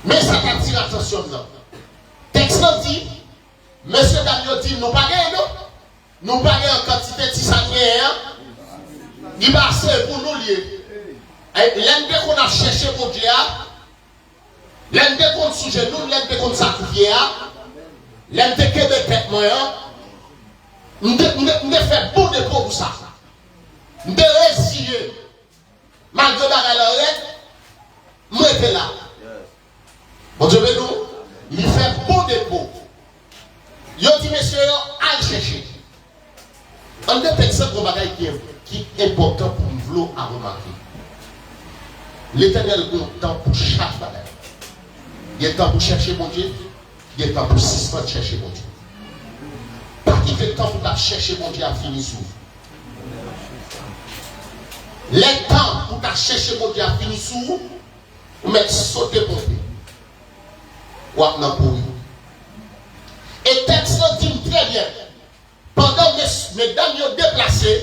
Mais ça attire l'attention. Texte dit, monsieur Daniel dit, nous pas gagner, nous pas gagner en quantité de tisanière, il va assez pour nous lier. L'un qu'on a cherché pour Dieu, l'un qu'on sous genou, l'un qu'on sacrifié, l'un que de tête moyen, nous fait bon de pour ça. Nous réussir. Malgré la galère, moi j'étais là. Bon Dieu nous, il fait bon dépôt. Il dit, monsieur, allez chercher. Un des exemples qui est important pour nous à remarquer. L'Éternel a un temps pour chaque bagaille. Il y a un temps pour chercher mon Dieu. Il y a un temps pour suspendre chercher mon Dieu. Pas qu'il fait temps pour chercher mon Dieu à finir sous. Les temps pour chercher mon Dieu à finir sous, vous mettez sauter pour lui. Ou à pour et texte dit très bien. Pendant que mesdames sont déplacées,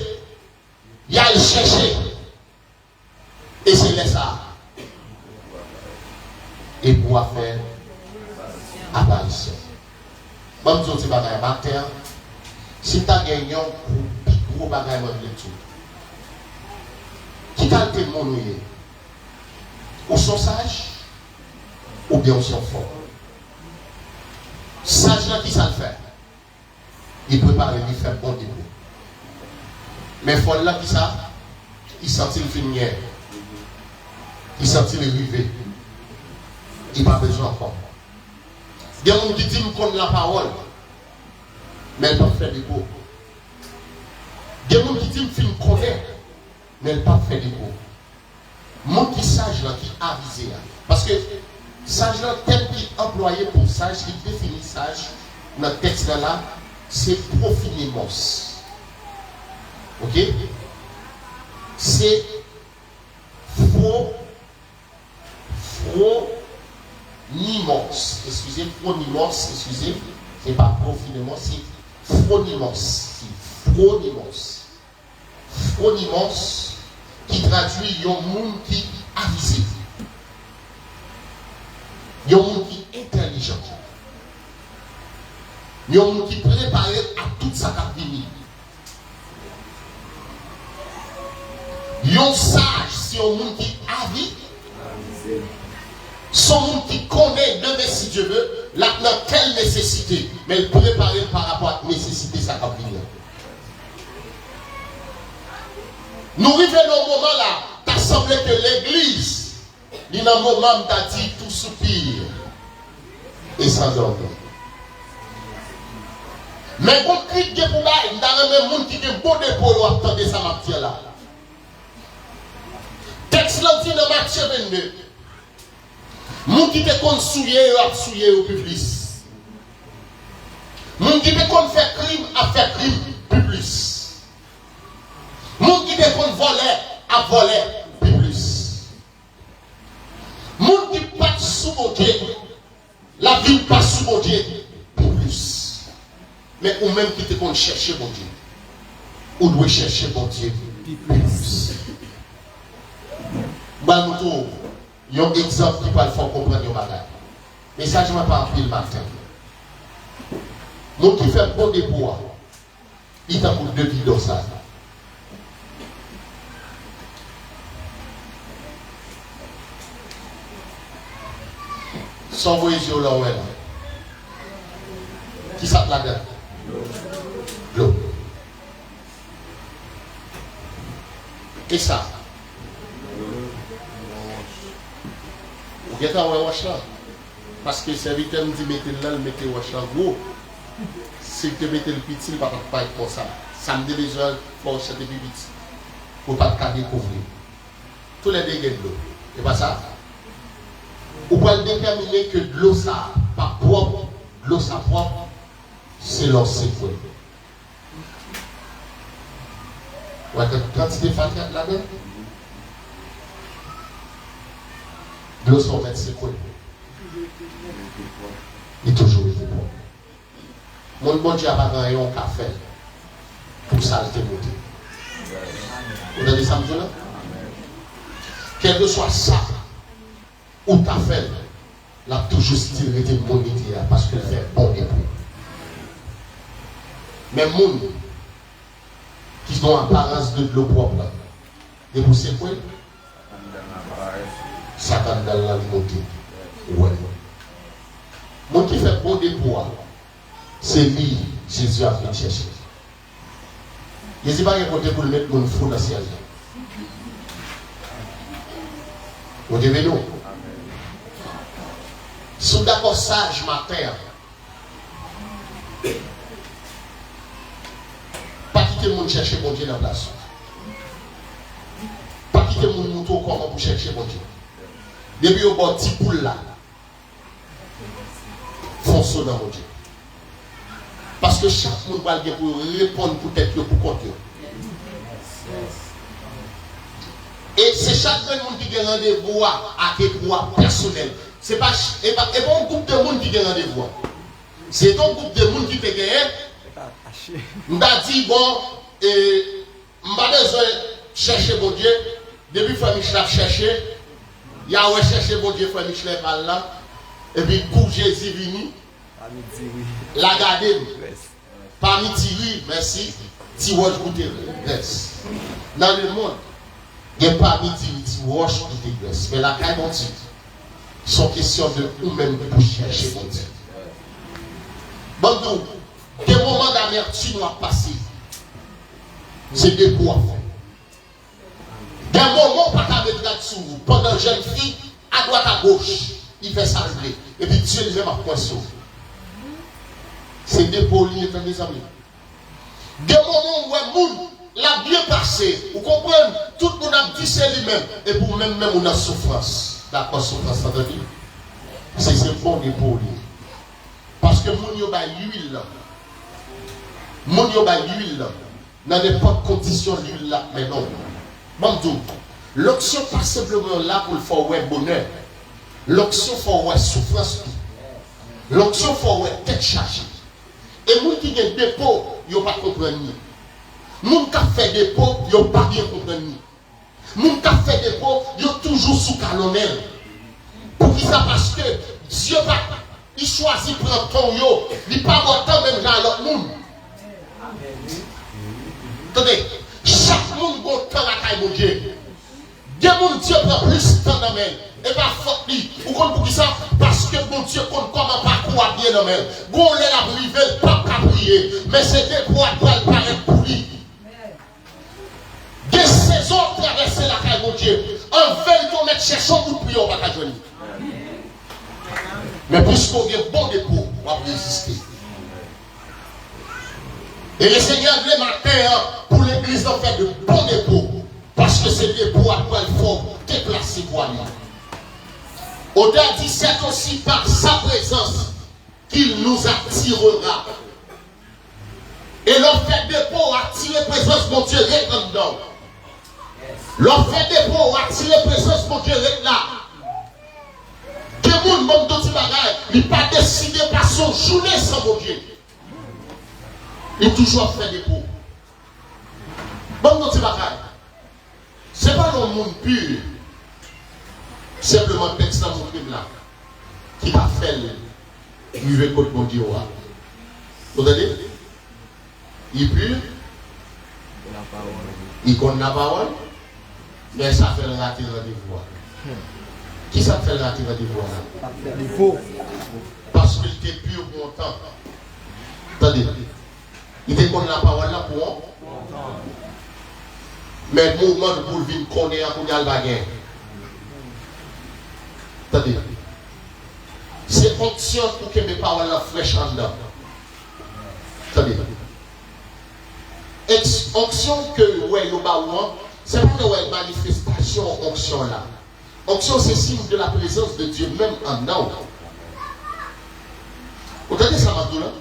il y a le chercher. Et c'est ça. Et pour faire apparition. Bon, je dis bagaille matin. Si tu as gagné un gros bagaille de tout. Qui t'a été mon ou sont sages, ou bien sont forts. Sage là qui ça le fait. Il prépare, il fait bon début. Mais fort là qui ça, il sentit le finir. Il sentit le rivet. Il n'a pas besoin encore. Il y a des gens qui disent qu'on a la parole, mais elle ne peut pas faire des mots. Il y a des gens qui disent qu'on connaît, mais elle ne peut pas faire des mots. Mon qui sage là, qui a avisé. Parce que sage là, tel qu'il est employé pour sage, qui définit sage, dans le texte là, c'est profinimos. Ok? C'est excusez, c'est pas profinimos, c'est phronimos, qui traduit un monde qui avisé. Il y a un monde qui est intelligent. Il y a un monde qui est préparé à toute sa captivité. Il y a un sage, c'est un monde qui a vie. Son monde qui connaît, si Dieu veut, quelle nécessité. Mais il préparé par rapport à la nécessité de sa captivité. Nous vivons au moment là, t'as semblé que l'église, il y a un moment où t'as dit tout soupir et sans ordre. Mais quand tu dis pour là, il y a un monde qui est bon dépôt pour attendre sa matière là. Texte là dit dans Matthieu 22. Moun qui te kon souiller au public. Moun qui te kon fait crime a fait crime public. Moun qui te kon voler a volé public. Moun qui pas sous mon Dieu, la vie pas sous mon Dieu public. Mais ou même qui te kon chercher mon Dieu, ou doit chercher mon Dieu public. Banoutou, il y a un exemple qui peut le faire comprendre le bagage. Mais ça, je ne vais pas appeler le matin. Mon qui fait bon dépôt, il t'a pour 2 bidons ça. Sans voyager au là, qui s'appelle là-dedans? L'eau. Et ça? Vous êtes à wash là. Parce que le serviteur me dit mettez là, mettez wash là gros. Si tu mettez le petit, il ne va pas être comme ça. Ça me dit déjà pour acheter des petit. Pour ne pas te découvrir. Tous les dégâts de l'eau. Et pas ça. Vous pouvez déterminer que de l'eau ça, pas propre, l'eau ça propre, c'est l'eau sécure. Vous avez une quantité de fatigues là-dedans? De l'eau sans mettre sécure. Il est toujours été bon. Mon bon Dieu a pas gagné un café pour ça le monter. Vous avez ça, monsieur? Quel que soit ça, ou ta fait, l'a toujours style été bon parce que fait bon époux. Mais monde qui ont apparence de l'eau propre, et vous savez quoi? Satan dans la montée. Ouais. Monde qui fait bon époux, c'est lui, Jésus a venu chercher. Il n'y a pas de côté pour le mettre dans le fou dans le ciel. Vous devez nous. Si vous d'accord sage matin, pas quitter le monde chercher mon Dieu dans la place. Pas quitter le monde moto comment pour chercher mon Dieu. Depuis au bord petit poule là, fonce dans mon Dieu. Parce que chaque monde va pour répondre pour tête pour compter. Et c'est chaque monde qui a rendez-vous à des droits personnels. C'est pas un groupe de monde qui a rendez-vous. C'est un groupe de monde qui fait gagner. On a dit bon, on va besoin chercher mon Dieu. Depuis que Michel a cherché, il y a cherché mon Dieu, Michel mal là. Et puis pour Jésus venu, la garder. Parmi Thierry, merci. Tiroche goûter graisse. Dans le monde, il y a parmi Tiroche goûter graisse. Mais la caille monte. Sont question de nous-mêmes pour chercher mon Dieu. Bon, donc, des moments d'amertume ont passé. C'est des poids. Des moments pas qu'à mettre là-dessous. Pendant jeune fille, à droite à gauche, il fait ça. Et puis Dieu lui-même a poisson. C'est des polis, mes amis. Des moments où un monde l'a bien passé. Vous comprenez? Tout le monde a dit c'est lui-même. Et pour même on a souffrance. D'accord, souffrance dans la vie. C'est bon des polis. Parce que mon yo ba l'huile. Mon yo ba l'huile. Dans n'importe condition l'huile là. Mais non. Bon, l'option pas simplement là pour le faire bonheur. L'option pour ouais souffrance. L'option pour ouais tête chargée. Et les gens qui ont des dépôts, ils n'ont pas compris. Les gens qui ont fait des dépôts, ils n'ont pas bien compris. Les gens qui ont fait des dépôts, ils sont toujours sous calomel. Pour qui ça? Parce que Dieu va, il choisit de prendre ton yo, il n'est pas autant même dans l'autre monde. Attendez, chaque monde a autant la caille de Dieu. Des gens Dieu prend plus de temps dans même. Et bien, faut lui. Vous comprenez pour qui ça? Parce que mon Dieu compte comment parcours bien dans même. Bon, on l'a privé, pas qu'à prier. Mais c'était pour être paraître pour lui. Des saisons traverser la caille de Dieu. En veille, on met cherchant pour prier, on va pas joindre. Mais puisqu'on vient bon dépôt, on va résister. Et le Seigneur le matin pour l'église en fait de bons dépôts. Parce que c'est des dépôts à quoi il faut déplacer pour aller. Auteur dit c'est aussi par sa présence qu'il nous attirera. Et l'on fait dépôt attirer la présence de mon Dieu là-dedans. L'on fait dépôt attirer la présence de mon Dieu là. Que mon monde de bagage, il n'a pas décidé par son journée sans mon Dieu. Il toujours fait dépôt. Bon de bagage. Ce n'est pas dans le monde pur. Simplement, texte dans mon crime là, qui a fait il veut contre mon Dieu. Vous entendez? Il pur, il connaît la parole, mais ça fait le rater rendez-vous. Qui ça fait le rater rendez-vous? Parce qu'il était pur pour longtemps. Attendez, il était connaît la parole là pour longtemps. Mais le mouvement de pour le vin connaît pour y aller baguette. Attendez. C'est fonction pour que mes paroles la fraîche en dedans. Attendez. Onction que ouais nous baouons, c'est pas une manifestation onction là. Onction c'est signe de la présence de Dieu même en dedans. Vous entendez ça maintenant là?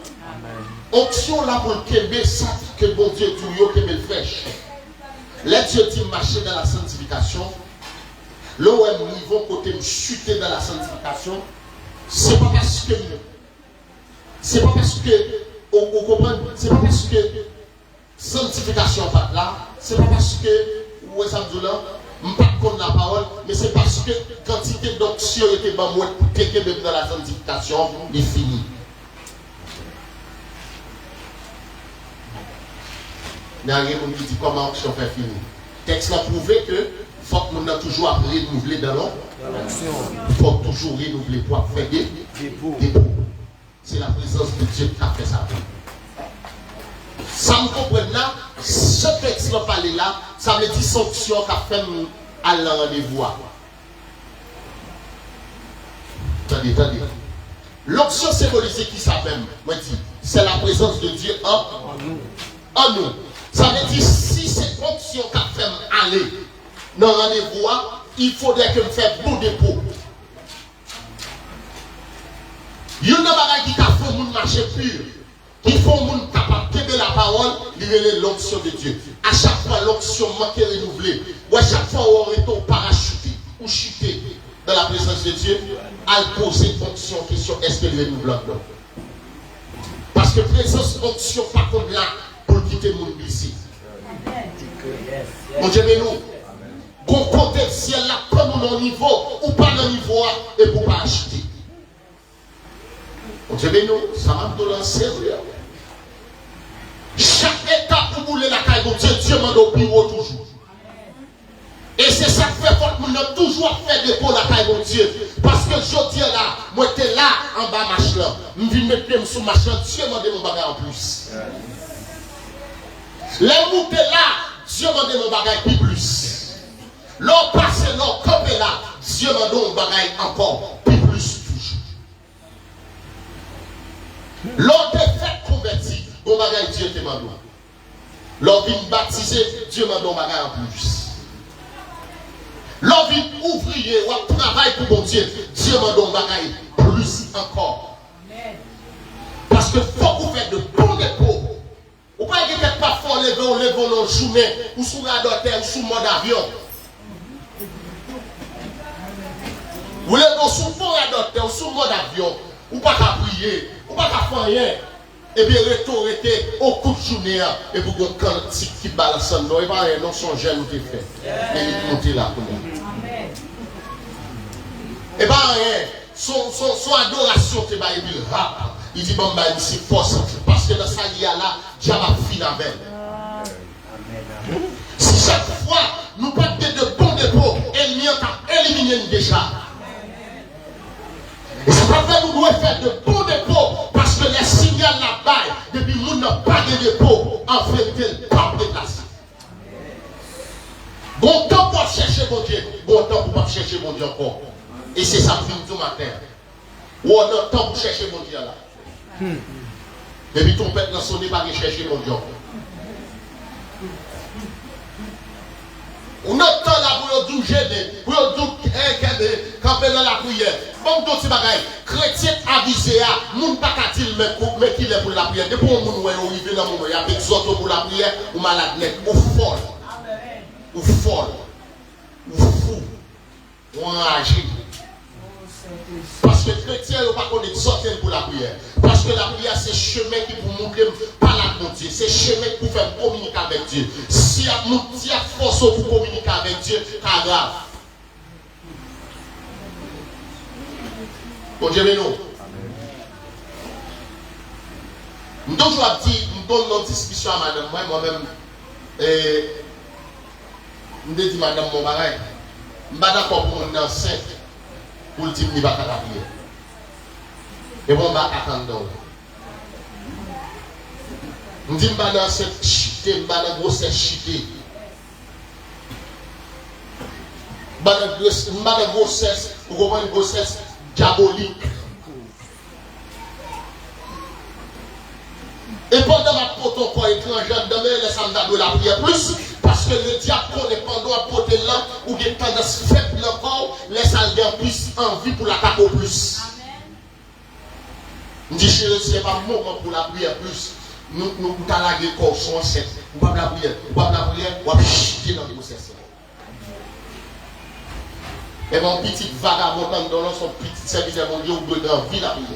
Onction là pour que ça que bon Dieu tout yo que me fraîche. Let Dieu dit marcher dans la sanctification. Là où nous vont côté chuter dans la sanctification, c'est pas parce que on comprend, c'est pas parce que sanctification pas là, c'est pas parce que ouais ça là, je ne pas contre la parole, mais c'est parce que la quantité d'onction était dans la sanctification, il est fini. Il n'y a rien qui dit comment l'onction fait fini. Le texte a prouvé que il faut que nous avons toujours renouveler dans l'onction. Il faut toujours renouveler pour faire des dépôts. C'est la présence de Dieu qui a fait ça. Ça me comprend là, ce texte qui parle là, ça veut dire sanction qu'a fait à la rendez-vous. Attendez. L'onction symbolisée qui s'appelle, moi dis, c'est la présence de Dieu en nous. Ça veut dire si c'est l'onction qu'a fait aller dans le rendez-vous, il faudrait que je fasse bon dépôt. Il y a des choses qui font mon marché pur, qui font mon capable de la parole, libérer l'onction de Dieu. À chaque fois, l'onction manque renouvelée. Ou à chaque fois, on est parachuté ou chuté dans la présence de Dieu, à poser l'onction question est-ce que le renouvelable? Parce que présence d'onction, par contre, là, pour quitter mon ici. Mon Dieu, mais nous, bon côté ciel là, comme mon niveau, ou pas le niveau, et pour pas acheter. Mon Dieu, mais nous, ça m'a donné un sérieux. Chaque étape pour bouler la caille, mon Dieu, Dieu m'a donné au bureau toujours. Et c'est ça qui fait que nous avons toujours fait des pots la caille, mon Dieu. Parce que je dis là, moi j'étais là en bas marche là. Je viens mettre sous marche là, Dieu m'a donné mon bagage en plus. Les moutons là, Dieu m'a donné mon bagage plus. L'on passe, l'on campe là, Dieu m'a donné mon bagage encore plus toujours. L'on te fait convertir, mon bagage Dieu te m'a donné. L'on vient baptiser, Dieu m'a donné mon bagage en plus. L'on vient ouvrier ou travail pour mon Dieu, Dieu m'a donné mon bagage plus encore. Parce que faut vous faire de bons dépôts. Ou pas que quelque part fort lever dans journée, ou sous la terre, ou sous mode avion. Vous levez sous la terre, ou sous mode avion, ou pas qu'à prier, ou pas qu'à faire rien. Et bien retourner au coup de journée, et vous avez un cantique qui balance non, et pas rien, non, son gène nous fait. Et il monte là pour nous. Et pas rien, son adoration, c'est pas il rap. Il dit, bon, bah, c'est force. Parce que dans sa vie là, Dieu va finir avec. Si chaque fois, nous parlons de bons dépôts, ennemi a éliminé déjà. Et c'est pas fait nous devons faire de bons dépôts, parce que les signaux là-bas, depuis nous n'avons pas de dépôt, en fait, ils pas déplacés. Bon temps pour chercher mon Dieu, bon temps pour pas chercher mon Dieu encore. Et c'est ça qui finit tout matin. Ou on a temps pour chercher mon Dieu là. Depuis ton père n'a sonné pas chercher mon Dieu. On a temps là pour nous gêner, pour nous camper dans la prière. Bon, tout ce bagage, chrétien avisé à, moun pas qu'à dire mais qui est pour la prière. Depuis on moun arrive dans mon moment, il y a des autres pour la prière, ou malade net, ou folle, ou fou, ou enragé. Parce que les chrétiens ne pas connaître sortir pour la prière. Parce que la prière, c'est le chemin qui pour montrer par la Dieu. C'est le chemin pour faire communiquer avec Dieu. Si il y a force pour communiquer avec Dieu, c'est grave. Bon Dieu, mais non. Nous toujours dit, nous donnons une discussion à madame, moi-même, nous dit madame mon barrage, je ne suis pas d'accord pour mon enceinte. Pour le dire qu'il ne va pas la prière. Et bon, on va attendre. On dit que dans cette chute, dans grossesse chute. Dans grossesse, vous comprenez une grossesse diabolique. Et pendant ma protocole étranger, demain, les samedis de la prière plus. Parce que le diable connaît pendant un poté là, ou il y a tendance faible encore, laisse aller plus envie pour l'attaquer plus. Je dis, chérie, ce n'est pas le moment pour la prière plus. Nous avons la guerre son ancêtre. Nous ne pouvons pas la prière. Nous ne pouvons pas la prière, nous allons chuter dans les grossesses. Et mon petit vagabond dans son petit serviteur, mon Dieu, vous devez envie la prière.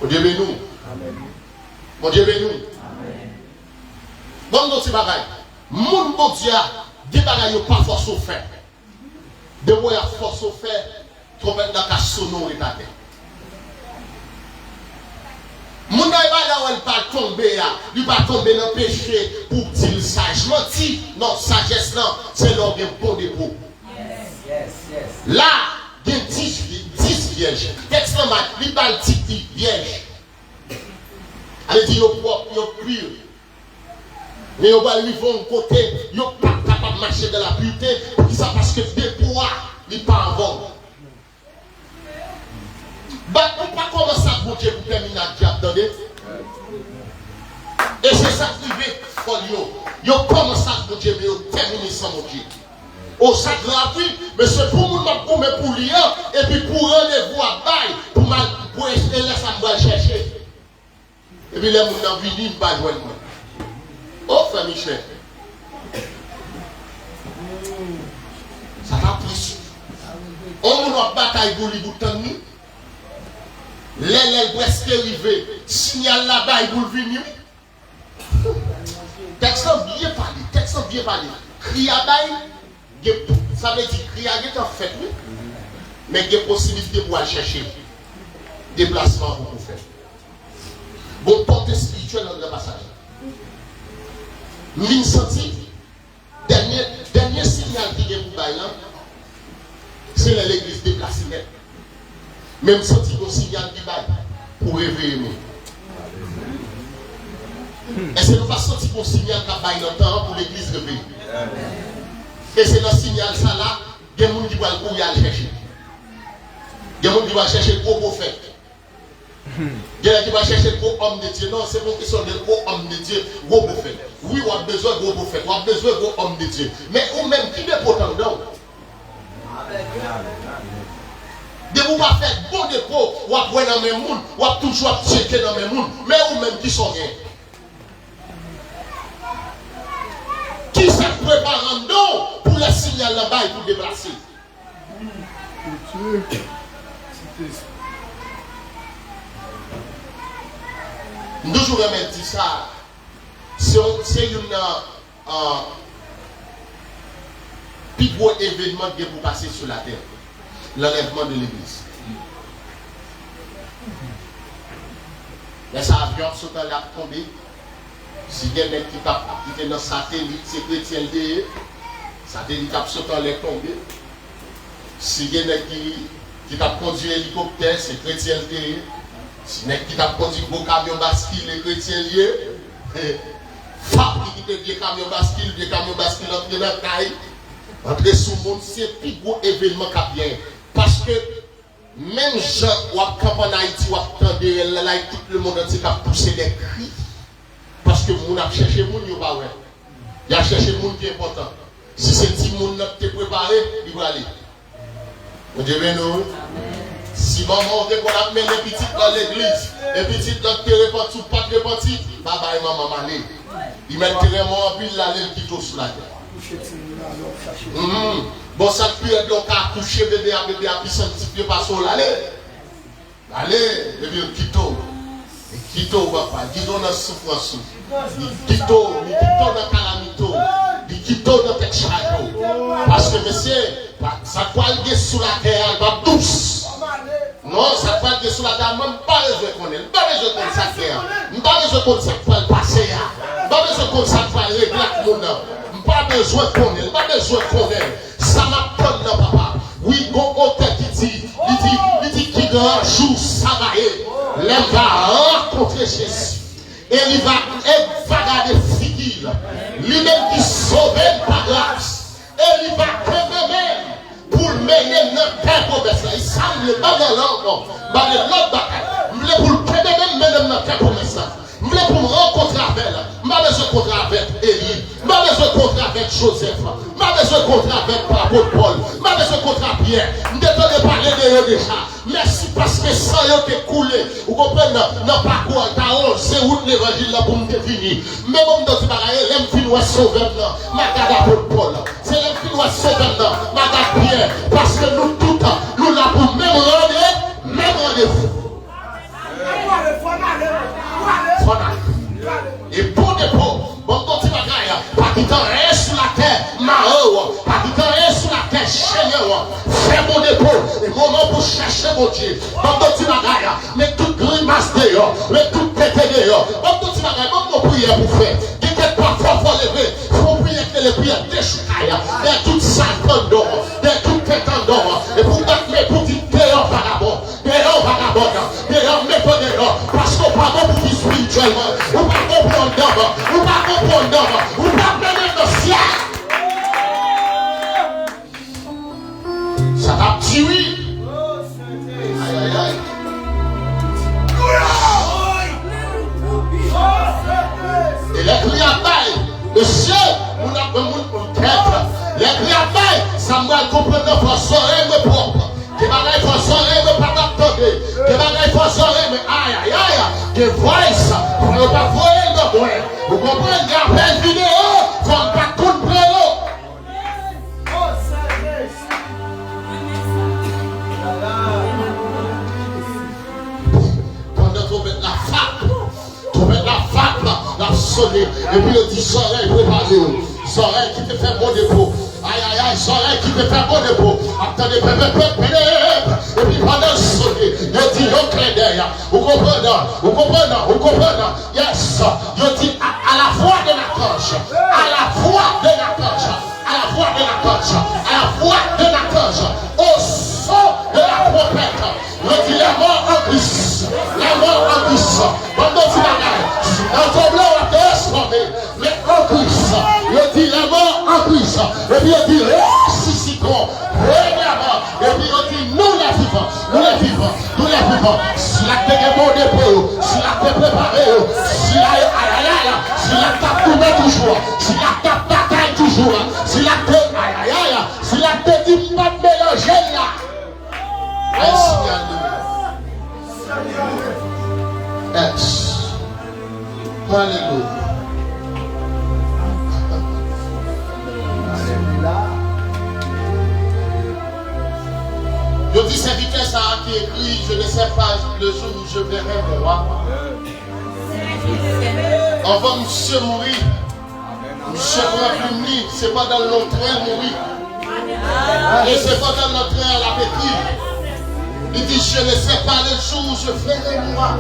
Mon Dieu, bénis-nous. Mon Dieu, bénis-nous. Bon, nous, c'est pareil. Mon bon Dieu, des bagages n'ont pas force au fait. De moi, il y a force au fait, trompette dans la sonore et la tête. Mon n'a pas là pas tomber, il va tomber dans le péché pour dire sage. Menti, non, sagesse, non, c'est l'homme qui est bon dépôt. Là, il y a 10 vierges. Texte là, il va le dire vierge. Elle dit, il est propre, il est pur. Mais on va lui voir un côté, il n'est pas capable de marcher dans la pureté. Ça parce que des poids, il n'est pas avant. Bah, on ne peut pas commencer à bouger pour terminer la diable, attendez. Et c'est ça qui fait folio. Ils commencent à bouger, mais ils terminent sans bouger. Au sac gratuit, mais c'est pour nous pour lire, et puis pour rendez-vous à bail, pour essayer de ça chercher. Et puis les gens ont vu, ils ne pas jouer. Oh, frère Michel. Ça va plus. On a bataille pour les boutons. L'aile presque arrivé. Signal là-bas, il vous venir. Texte bien parlé. Texte bien parlé. Cri à bail. Ça veut dire cri à bail en fait, oui. Mais il y a possibilité pour aller chercher. Déplacement pour vous faire. Bon porte spirituelle dans le passage. Ligne senti. Dernier signal qui est pour bail là. C'est l'église déplacée. Même senti qu'on signal qui bail pour réveiller nous. Est-ce que nous pas senti qu'on signal qui bail dans le temps pour l'église réveiller? Et c'est dans ce signal ça là, il y a des gens qui vont aller chercher. Il y a des gens qui vont chercher le gros prophète. Il y a des gens qui vont chercher le gros homme de Dieu. Non, c'est pour qu'ils sont des gros hommes de Dieu, gros prophète. Oui, on a besoin de gros prophète, on a besoin de gros hommes de Dieu. Mais ou même qui est pourtant dedans? De vous pas faire bon dépôt, ou à voir dans mes mondes, ou à toujours checker dans mes mondes, mais ou même qui sont rien. Qui se prépare en don pour le signal là-bas et pour déplacer? Nous toujours dit ça. C'est une plus gros événement qui vous passer sur la terre. L'enlèvement de l'église. Les avions sont dans la tombée. Si il y a des gens qui sont dans le satellite, c'est chrétien. Le satellite sont dans les tombées. Si il y a des gens qui ont conduit l'hélicoptère, c'est chrétien. Si il y a des gens qui ont conduit le camion bascule, c'est chrétien. Fabriquer des camions bascule entre dans la caille. Entre sous le monde, c'est le plus gros événement qui vient. Parce que même gens qui sont en Haïti, qui sont là, tout le monde entier qui poussé des cris. Parce que nous avons cherché le monde, il a cherché le monde qui est important. Si c'est petit monde qui est préparé, il va aller. Vous devez nous. Si maman on a mis les petites dans l'église, les petites dans le repentis, pas de repentis, bye bye maman allez. Il met vraiment en pile là, il quitte au sur la terre. Bon, ça peut être donc à coucher bébé à puis sanctifier par son allez, bébé, quitte papa, quitte dans la souffrance, quitte dans la calamité, quitte dans le texte. Parce que monsieur, ça peut aller sous la terre, elle va douce. Non, ça peut aller sous la terre, même pas besoin qu'on ait, pas besoin qu'on ça terre, pas besoin qu'on ça peut passer, pas besoin qu'on ça peut régler le monde. Pas besoin qu'on ait, pas besoin qu'on ait. Ça m'apprend, non, papa. Oui, bon, auteur qui dit qu'il grand jour, ça va être. Il va rencontrer Jésus. Et il va garder figure. Lui-même qui sauve par grâce. Et il va même pour mener notre terre promesse. Il semble pas dans l'autre. Dans l'autre bataille. Il voulait pour le même mener notre terre promesse. Je voulais pour me rencontrer avec elle. Je n'ai besoin de rencontrer avec Élie. Je n'ai besoin de rencontrer avec Joseph. Je n'ai besoin de rencontrer avec l'apôtre Paul. Je n'ai besoin de rencontrer avec Pierre. Je n'ai pas de parler de eux déjà. Merci parce que ça y est coulé. Vous comprenez? Dans le parcours, c'est où l'évangile là pour me définir. Mais bon, dans ce bagaille, l'aime finir sauveur là. Ma garde l'apôtre Paul. C'est l'aime finir sauveur là. Ma garde Pierre. Parce que nous tous, nous l'avons pour même rendez-vous. Et pour des pauvres, bon, quand tu vas gagner, pas qui t'en reste sur la terre, marron, c'est mon dépôt. Et moment pour chercher mon Dieu. Comme tu m'as mais toute grimace dehors, mais toute tête dehors. Comme tu m'as même mon prière pour faire. Qui n'est pas fort lever. Faut prier que les prières déchirent. Et toute salle d'or, et toute tête d'or. Et pour mettre pour dire dehors vagabond, dehors vagabond, dehors mais pas dehors. Parce qu'on pas bon pour vivre spirituellement. On pas comprendre d'homme, on pas comprendre d'homme, on pas mener le ciel. Ça va tuer. Aïe aïe aïe. Et les clients taillent, le ciel, on a un monde pour tête. Les clients taillent, ça m'a compris de façon et propre. Que bagaille façon et pas t'attendre. Que bagaille façon et aïe aïe aïe. Que voice, pour ne pas voir le moins. Vous comprenez, il y a plein de vidéos, comme pas tout le prélo. La sonner, et puis le dit soleil préparé, soleil qui te fait bon dépôt, aïe aïe aïe, soleil qui te fait bon dépôt, attendez, et puis pendant sonner, il dit au clin d'œil, vous comprenez, yes, il dit à la voix de la cloche, à la voix de la cloche, à la voix de la cloche, à la voix de la cloche, au son de la trompette, il dit les morts en Christ, les morts en Christ, pendant tu m'as dans ton blanc, on va transformer. Mais en Christ, il dit les morts en Christ. Et puis il dit ressuscitons, réellement. Et puis il dit nous les vivants, nous les vivants, nous les vivants. Si la terre est bon dépôt, si la terre est préparée, si la tape tourne toujours, si la tape bataille toujours, si la terre, si la terre dit pas de mélanger là. Alléluia. Je dis serviteur ça qui écrit, je ne sais pas le jour où je verrai le roi. Avant monsieur mourir, monsieur mourir, c'est pas dans l'entrée mourir. Et c'est pas dans l'entrée à la pétrie. Il dit je ne sais pas le jour où je verrai le roi.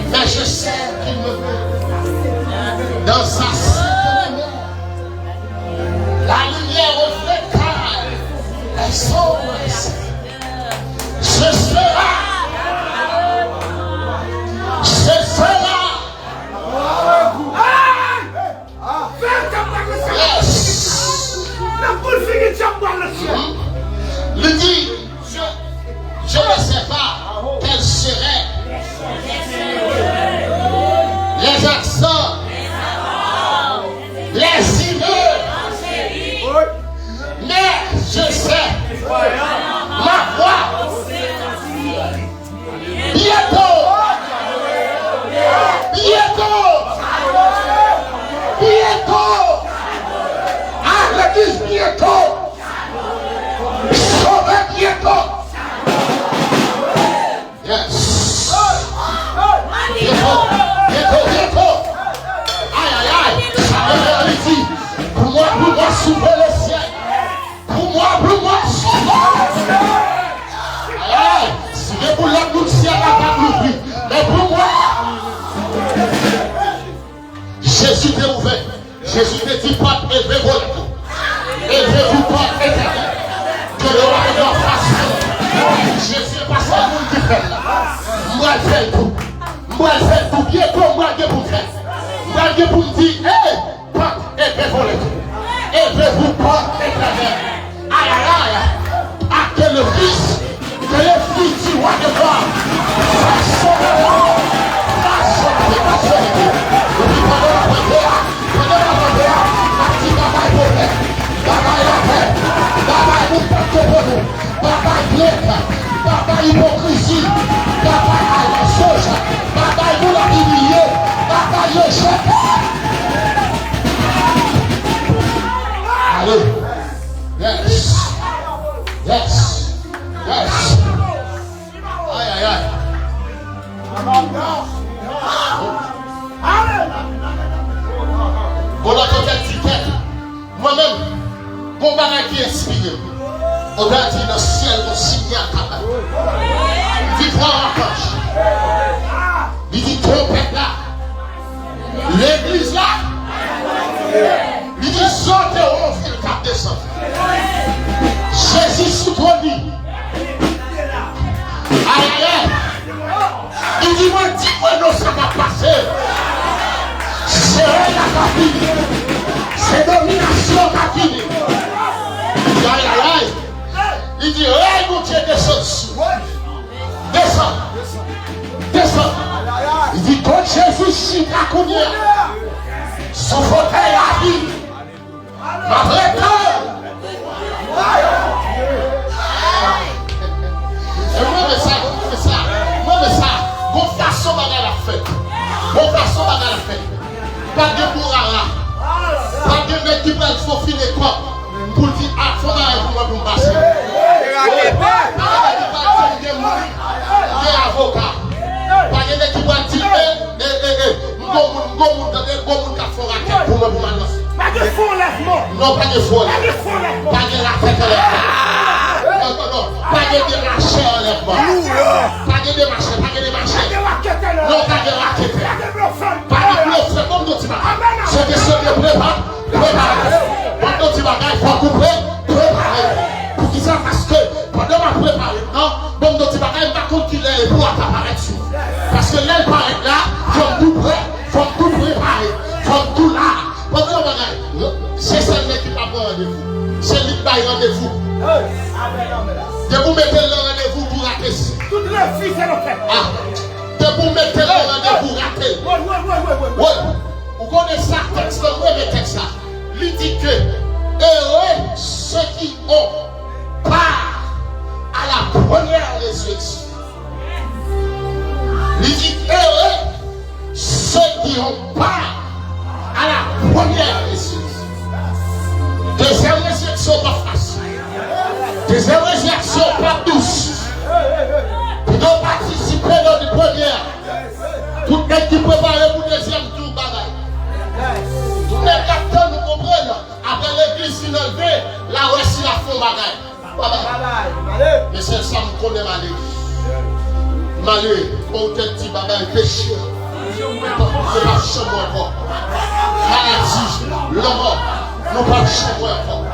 Mais je sais qu'il me veut dans sa cité. La lumière reflète les sombres. Je serai. Yes. Il dit, je ne sais pas quel serait les accents, les idées, mais je sais ma voix bientôt, à l'église bientôt, sauver bientôt. Yes. Bientôt. Aïe, aïe, aïe. Ça me réalité. Pour moi, s'ouvrir le ciel. Pour moi, s'ouvrir. Aïe, aïe. Si je vous l'ai tout le ciel, n'a pas ouvert. Mais pour moi, Jésus t'est ouvert. Jésus te dit pas, élevez-vous. Élevez-vous pas, éternel. Que le roi de la face. Jésus est passé à nous qui fait là. Moi, je fais tout. Moi, je fais tout bien comme moi, je vous fais. Moi, je vous dis, hé, pas, élevez-vous pas, éternel. Aïe, aïe, aïe. À que le fils du roi de gloire fasse son roi. Fasse son roi. Et puis, pendant la prière, active la main pour faire. Baba la paix. Baba nous porte pour nous. Baba blesse. Baba hypocrisie. Baba mensonge. Baba nous l'a humilié. Baba le jette. Allez. Yes. Aïe, aïe, aïe. Bon, la tête, moi-même, bon bagage qui inspire. On va dit dans le ciel, mon signal capable. Il dit, prends un coche. Il dit, trompette là. L'église là. Il dit, sortez au fil 4 décembre. Jésus sous ton lit. Aïe, aïe. Il dit, moi, dis-moi, non, ça va passer. C'est elle la fini. C'est domination qui a fini. Aïe, aïe, aïe. Il dit, hey, mon Dieu, descends dessous. Descends. Descends. Il dit, quand Jésus chie à combien? Son fauteuil a dit. Ma vraie peur. Et moi, mais ça, bon façon bagarre la fête. Bon façon bagarre la fête. Pas de bourrara. Pas de mec qui va le faufiler quoi. Pour dire, ah, faut aller pour moi pour me passer. Des avocats. Pas de mec qui va dire, pour moi pour m'annoncer. Pas de faux lèvement. Non, pas de faux lèvement. Pas de la tête lèvement. Non. Pas de démarcher en lèvement. Pas de démarcher, pas de démarcher. Non, pas de raqueter. Pas de bluff, comme d'autres bagages. C'est que c'est de préparer. Comme d'autres bagages, il faut couper, préparer. Pour qu'ils savent parce que pendant ma préparer, non, comme d'autres bagages, par contre, qu'il est pour apparaître sur. Parce que l'aile paraît là, faut tout préparer, faut tout là. C'est celle qui va prendre rendez-vous. C'est lui qui va rendez-vous. De vous mettre le rendez-vous pour rater. Toutes les filles, c'est le fait. De vous mettre le rendez-vous rater. Oui. Vous connaissez ça, texte, le texte là. Il dit que heureux ceux qui ont part à la première résurrection. Il dit heureux ceux qui ont part à la première résurrection. Deuxième résurrection pas facile. Deuxième résurrection pas douce. Pour nous participer dans la première. Tout le monde qui prépare pour le deuxième tour bagaille. Tout le monde qui attend nous comprendre. Après l'église qui nous levée, là où est-ce qu'il a fait bagaille. Mais c'est ça que je connais malé. Malé, on te dit bagaille péché. C'est pas chambre encore. Maladie, l'horreur, nous pas chambre encore.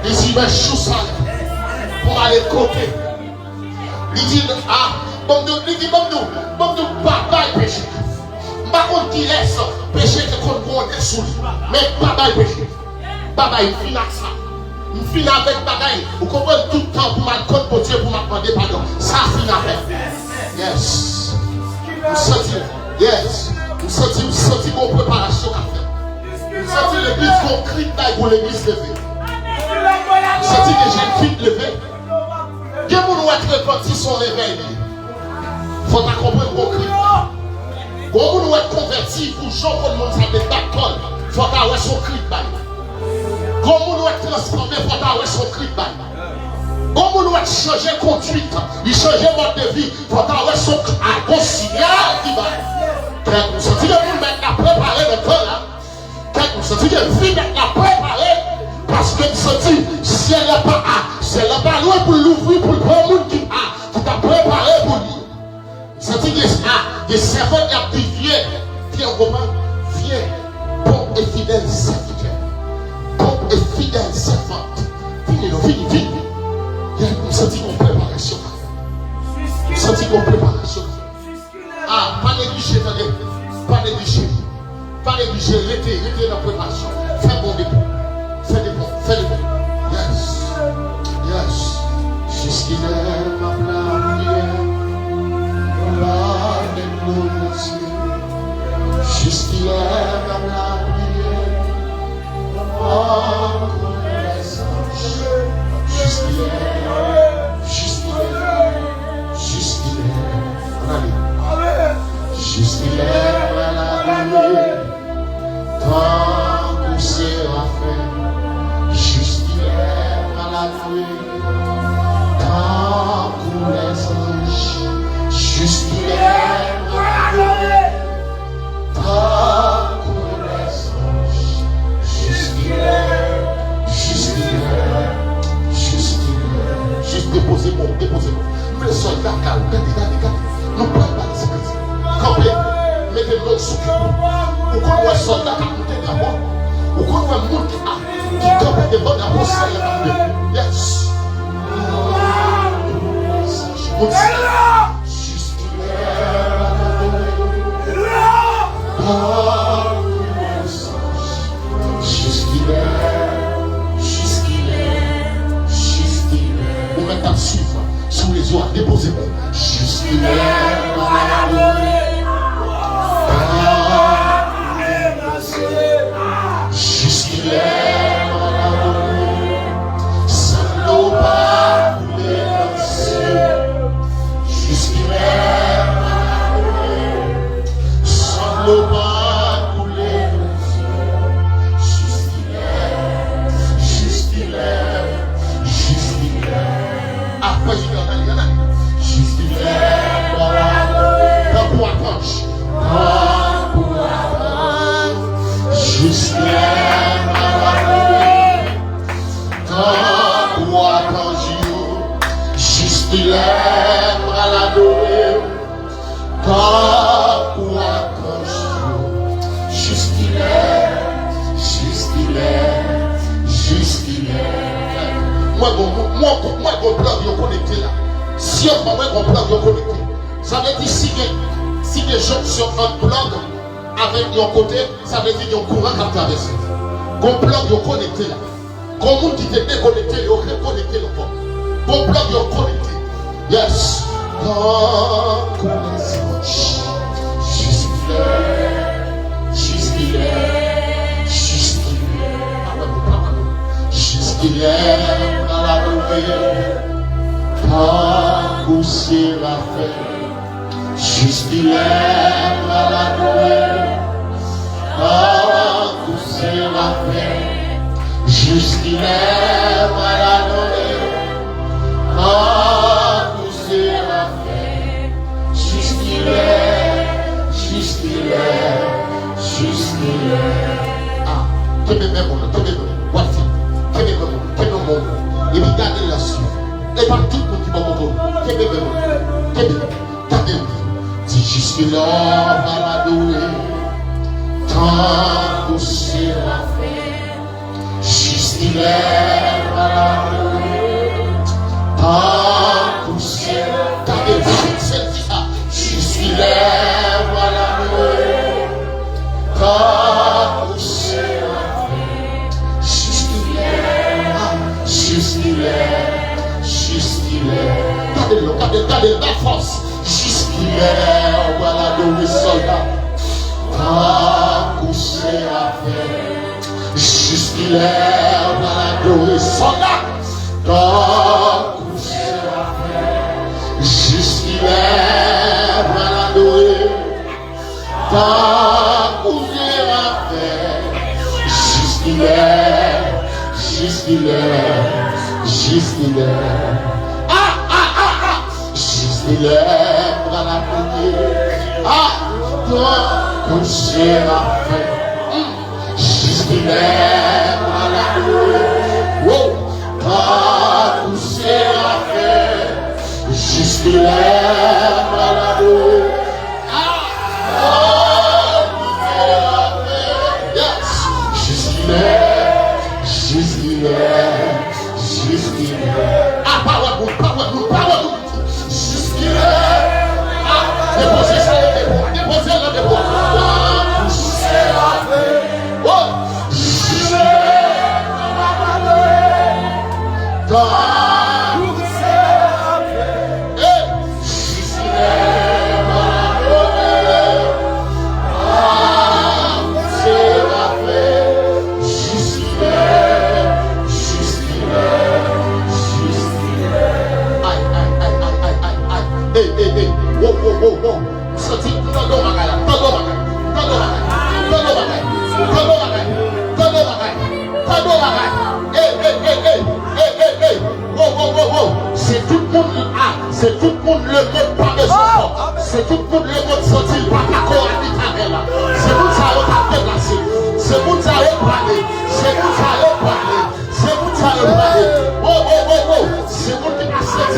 Il dit, mais chou ça pour aller côté. Il dit, bon nous, pas péché. Par contre, qui reste, péché que qu'on est sous lui. Mais pas péché. Pas il finit avec ça. Il finit avec bagaille. Vous comprenez tout le temps pour ma compte pour Dieu, pour m'accorder pardon. Ça finit avec. Yes. Vous sentez. Yes. Vous sentez vos préparations à faire. Vous sentez l'église qu'on crie pour l'église levée. Vous sentez les jeunes filles levées. Que vous nous êtes repentis son réveil. Il faut comprendre vos cris. Quand vous nous êtes convertis pour Jean pour le monde ça des d'accord. Il faut avoir son cri de bail. Quand vous nous êtes transformés, il faut avoir son cri de bail. Quand vous nous êtes changé conduite, il change mode de vie, il faut avoir son signal qui va. Vous sentez que vous maintenant préparé le temps là. Vous sentez que vous maintenant préparé parce que vous sentez si elle n'est pas loin pour l'ouvrir pour le bon monde qui t'a préparé pour lui. Vous sentez que des servants qui ont dit viens Romain, viens, bon et fidèle serviteur, bon et fidèle servante. Venez. Vous sentez qu'on préparation. Vous sentez qu'on préparation. Pas négliger, pas négliger. Pas négliger, restez dans la préparation. Fais bon dépôt. Fais des bons. Yes. Jusqu'il est ma prière. Jusqu'il est ma prière. Jusqu'il est malade, tant qu'on sera fait. Jusqu'il est malade, tant déposez-moi. Nous les soldats, regardez. Nous ne pouvons pas les sécuriser. Campez, mettez l'autre sous. Ou qu'on voit soldat qui a monté d'abord. Ou qu'on voit monde qui campe devant d'abord, ça y est. Yes. Vous mettez à suivre sous les oies, déposez-moi. Jusqu'il il aime à l'adorer, quand ou quand juste il est. Moi, mon blog est connecté là. Si on va mon blog est connecté, ça veut dire si des gens sur un blog avec un côté, ça veut dire qu'il y a un courant qui a traversé. Mon blog est connecté là. Quand on qui est déconnecté, il est reconnecté le fond. Mon blog est connecté. Yes. Jusqu'il est dans la nouvelle, quand c'est la fête. Jusqu'il est dans la nouvelle, quand c'est la fête. Jusqu'il est dans la nouvelle, quand c'est la fête. Jusqu'il est. Ah, que mes mêmes, voilà. Et puis gardez la suite. Et pas tout le monde qui va m'entendre. Gardez-le. Si jusque-là, on va m'adorer. Tant que c'est la fête. Jusque-là, on va m'adorer. Tant que c'est la fête. Gardez-le. C'est ça. Jusque-là, on va m'adorer. Tant que c'est la fête. Jusqu'il est, gardez la force. Jusqu'il est, on va l'adorer soldat. Tant que c'est la fête. Jusqu'il est, on va l'adorer soldat. Tant que c'est la fête. Jusqu'il est, on va l'adorer. Tant que c'est la fête. Jusqu'il est. Jusqu'il est. Jusqu'il est dans la prière. Quand c'est la fête. Jusqu'il est dans la prière. Quand c'est la fête. Jusqu'il est dans la prière. Jusqu'il est. Ah, power. Jusqu'il est. Ah, déposez ça, déposez le débat. C'est la paix. Oh, jusqu'il est. Dans c'est la paix. Jusqu'il est. C'est la paix. Jusqu'il est. Wow. Sorti, tando bagay. Hey. Wow. C'est tout le monde c'est tout le monde le mode pas de son. C'est tout le monde le mode sorti pas d'accord avec la là. C'est tout ça on a déplacé. C'est tout ça on parler. C'est tout ça on parler. C'est tout ça on parler. Wow. C'est tout qui a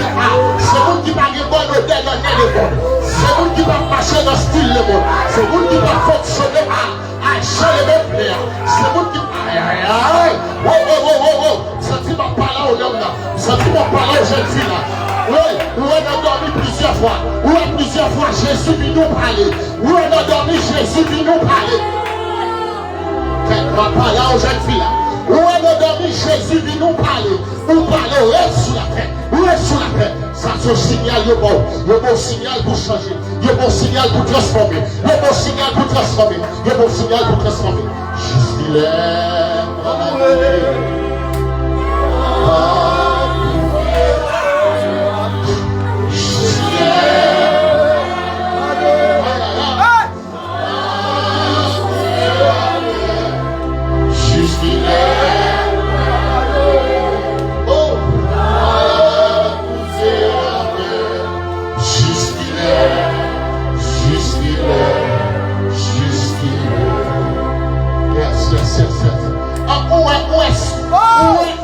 pratique. C'est vous qui va une bonne odeur dans le monde. C'est vous qui va marcher dans le style le monde. C'est vous qui va fonctionner à changer les mêmes. C'est vous qui. Aïe, aïe, aïe. Oh. Sentiment parlant au homme là. Sentiment parlant aux jeunes filles là. Oui, on a dormi plusieurs fois. Oui, plusieurs fois, Jésus vient nous parler. Oui, on a dormi, Jésus vient nous parler. Quelqu'un parle aux jeunes filles là. Oui, on a dormi, Jésus vient nous parler. Nous parler, reste sous la paix. Reste sous la paix. Ça, c'est un signal, le bon signal pour changer. Le bon signal pour transformer. Le bon signal pour transformer. Le bon signal pour transformer. Je suis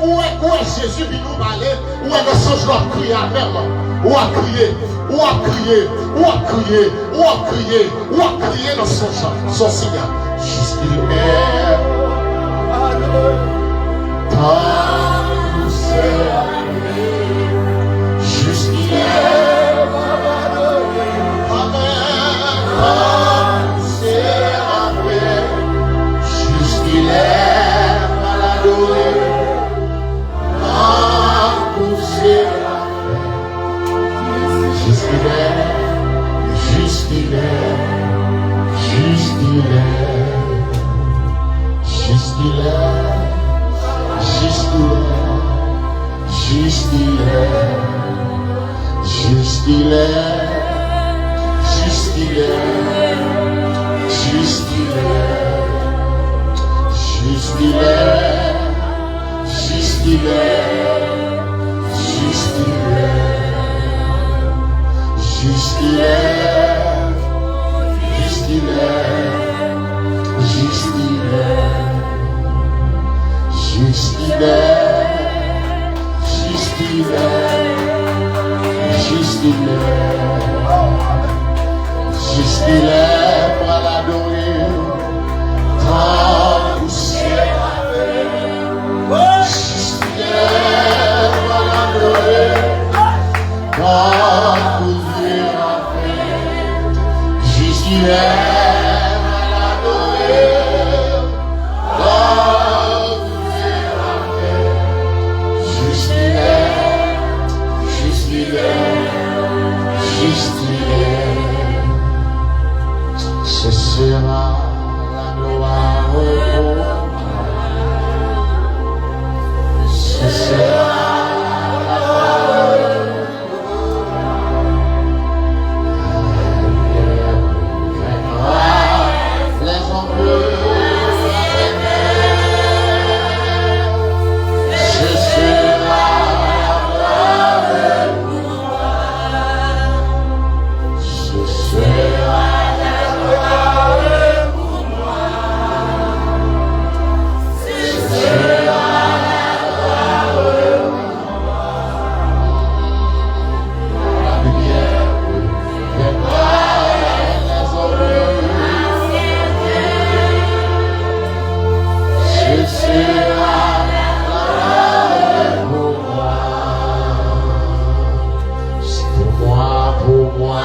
où est Jésus vient nous parler? Où est le songe de crier à même? Où a crié? Où a crié? Où a crié? Où a crié? Où a crié dans son signal? Jusqu'il est jusqu'il est jusqu'il est maladoré. Pour moi,